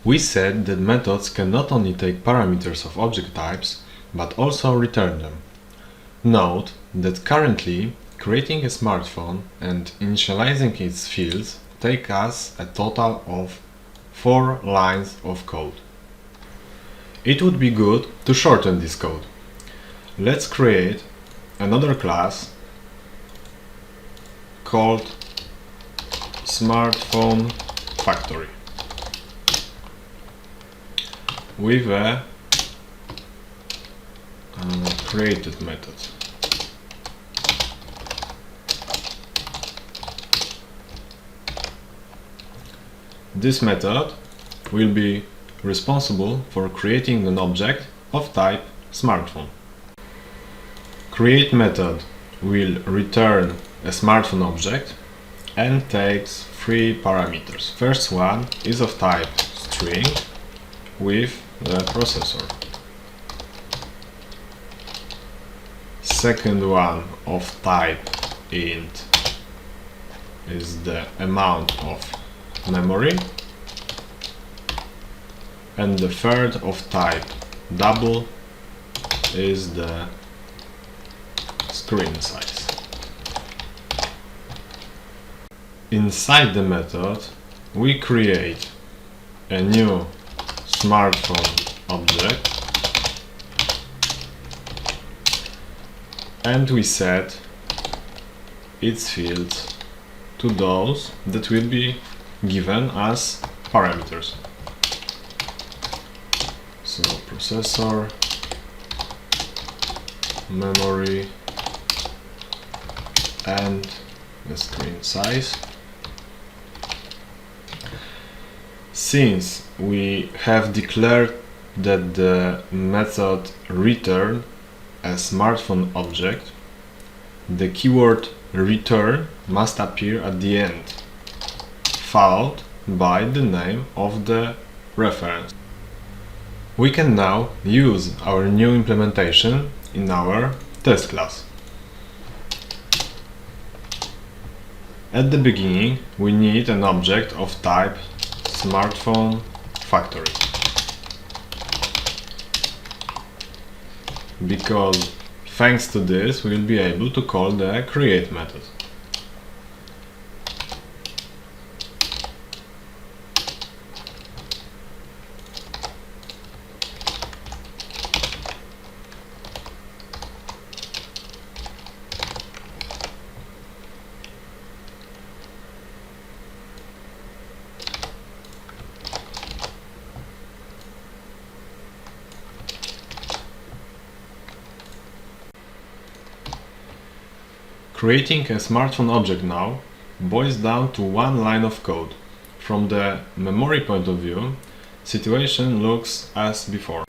We said that methods can not only take parameters of object types, but also return them. Note that currently, creating a smartphone and initializing its fields take us a total of 4 lines of code. It would be good to shorten this code. Let's create another class called smartphone factory with a created method. This method will be responsible for creating an object of type smartphone. Create method will return a smartphone object and takes 3 parameters. First one is of type string with the processor. Second one of type int is the amount of memory, and the third of type double is the screen size. Inside the method we create a new smartphone object and we set its fields to those that will be given as parameters. So processor, memory and the screen size. Since we have declared that the method return a smartphone object, the keyword return must appear at the end, followed by the name of the reference. We can now use our new implementation in our test class. At the beginning, we need an object of type smartphone factory, because thanks to this we'll be able to call the create method. Creating a smartphone object now boils down to one line of code. From the memory point of view, situation looks as before.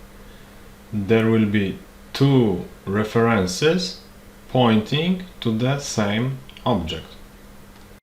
There will be 2 references pointing to the same object.